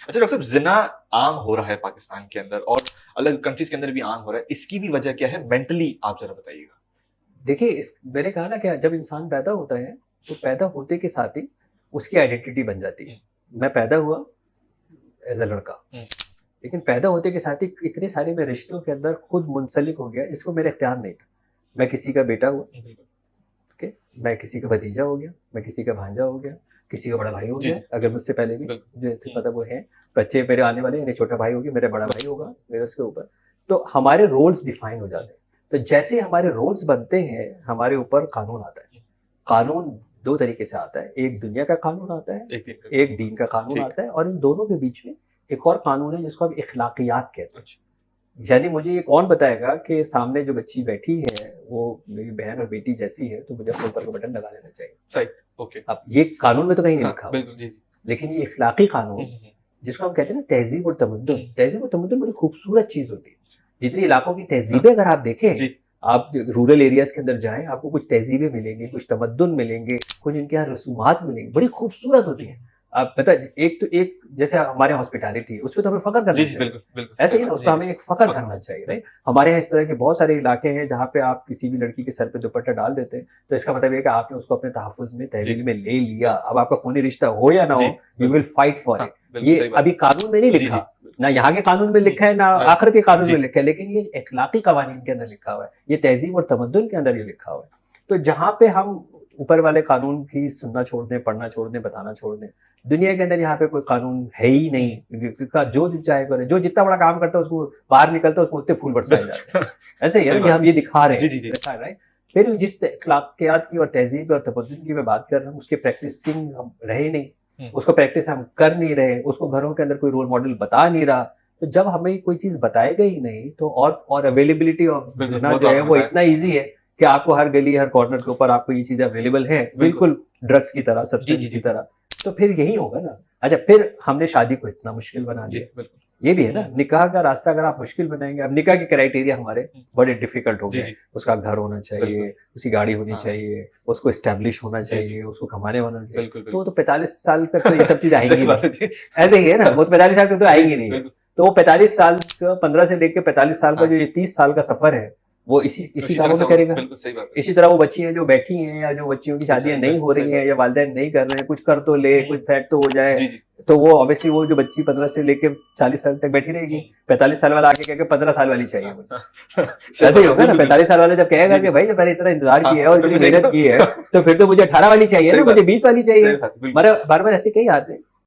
अच्छा डॉक्टर साहब, जिना आम हो रहा है पाकिस्तान के अंदर और अलग कंट्रीज के अंदर भी आम हो रहा है, इसकी भी वजह क्या है मेंटली, आप जरा बताइएगा। देखिए मैंने कहा ना कि जब इंसान पैदा होता है तो पैदा होते के साथ ही उसकी आइडेंटिटी बन जाती है। मैं पैदा हुआ एज अ लड़का, लेकिन पैदा होते के साथ ही इतने सारे मैं रिश्तों के अंदर खुद मुंसलिक हो गया, इसको मेरा इख्तियार नहीं था। मैं किसी का बेटा हुआ, ओके, मैं किसी का भतीजा हो गया, मैं किसी का भांजा हो गया, किसी का बड़ा भाई हो गया, अगर मुझसे पहले भी जो पता वो है, बच्चे मेरे आने वाले, यानी छोटा भाई हो गया, मेरा बड़ा भाई होगा मेरे उसके ऊपर। तो हमारे रोल्स डिफाइन हो जाते हैं। तो जैसे हमारे रोल्स बनते हैं, हमारे ऊपर कानून आता है। कानून दो तरीके से आता है, एक दुनिया का कानून आता है, एक दीन का कानून आता है, और इन दोनों के बीच में एक और कानून है जिसको हम इखलाकियात कहते हैं। यानी मुझे ये कौन बताएगा कि सामने जो बच्ची बैठी है वो मेरी बहन और बेटी जैसी है, तो मुझे अपने ऊपर का बटन लगा लेना चाहिए। सही, ओके। अब ये कानून में तो कहीं नहीं लिखा, बिल्कुल जी, लेकिन ये इखलाकी कानून जिसको हम कहते हैं ना तहजीब और तमद्दुन, तहजीब और तमद्दुन बड़ी खूबसूरत चीज होती है। जितनी इलाकों की तहजीबें अगर आप देखें, आप रूरल एरियाज के अंदर जाएं, आपको कुछ तहजीबें मिलेंगी, कुछ तमद्दुन मिलेंगे, कुछ इनके यहाँ रसूमात मिलेंगे, बड़ी खूबसूरत होती है। आप पता एक तो एक जैसे हमारे हॉस्पिटैलिटी, उसमें तो हमें फख्र करना चाहिए, ऐसे ही ना, उसको हमें एक फख्र करना चाहिए, राइट। हमारे यहाँ इस तरह के बहुत सारे इलाके हैं जहाँ पे आप किसी भी लड़की के सर पे दुपट्टा डाल देते हैं, तो इसका मतलब ये कि आपने उसको अपने तहफ़्फ़ुज़ में, तहवील में ले लिया। अब आपका खूनी रिश्ता हो या ना हो, you will fight for it. ये अभी कानून में नहीं लिखा, ना यहाँ के कानून में लिखा है, ना आखिर के कानून में लिखा है, लेकिन ये इखलाकी कवानीन के अंदर लिखा हुआ है, ये तहजीब और तमद्दुन के अंदर ये लिखा हुआ है। तो जहाँ पे हम ऊपर वाले कानून की सुनना छोड़ दें, पढ़ना छोड़ दें, बताना छोड़ दें, दुनिया के अंदर यहाँ पे कोई कानून है ही नहीं, जिसका जो चाहे करे, जो जितना बड़ा काम करता है उसको बाहर निकलता है उसको उतने फूल बरसाए जाते हैं। ऐसे ही है कि हम ये दिखा रहे हैं, राइट। फिर जिस अखलाकियात की और तहजीब और तमद्दुन की मैं बात कर रहा हूँ, उसके प्रैक्टिसिंग हम रहे नहीं, उसको प्रैक्टिस हम कर नहीं रहे, उसको घरों के अंदर कोई रोल मॉडल बता नहीं रहा। तो जब हमें कोई चीज बताएगा ही नहीं, तो और अवेलेबिलिटी ऑफ जो है वो इतना ईजी है कि आपको हर गली हर कॉर्नर के ऊपर आपको ये चीजें अवेलेबल है, बिल्कुल ड्रग्स की तरह, सब्सटेंस की तरह। तो फिर यही होगा ना। अच्छा, फिर हमने शादी को इतना मुश्किल बना दिया, ये भी है ना। निकाह का रास्ता अगर आप मुश्किल बनाएंगे, अब निकाह के क्राइटेरिया हमारे बड़े डिफिकल्ट हो गए। उसका घर होना चाहिए, उसकी गाड़ी होनी चाहिए, उसको एस्टेब्लिश होना चाहिए, उसको कमाने होना चाहिए। तो 45 साल तक तो ये सब चीज आएंगी नहीं, ऐसे ही है ना, वो 45 साल तक तो आएंगी नहीं। तो वो 45 साल का, 15 से लेकर 45 साल का जो ये 30 साल का सफर है, वो इसी कामों में करेगा। इसी तरह वो बच्चियां जो बैठी हैं, या जो बच्चियों की शादियां नहीं हो रही हैं, या वालिदैन नहीं कर रहे हैं, कुछ कर तो ले, कुछ फैट तो हो जाए, तो वो ऑब्वियसली वो जो बच्ची 15 से लेके 40 साल तक बैठी रहेगी। 45 साल वाला आके कहेगा 15 साल वाली चाहिए मुझे, ऐसे ही होगा ना। 45 साल वाला जब कहेगा कि भाई मैंने इतना इंतजार किया है और इतनी मेहनत की है, तो फिर तो मुझे 18 वाली चाहिए ना, मुझे 20 वाली चाहिए। बार बार ऐसे कई आते हैं।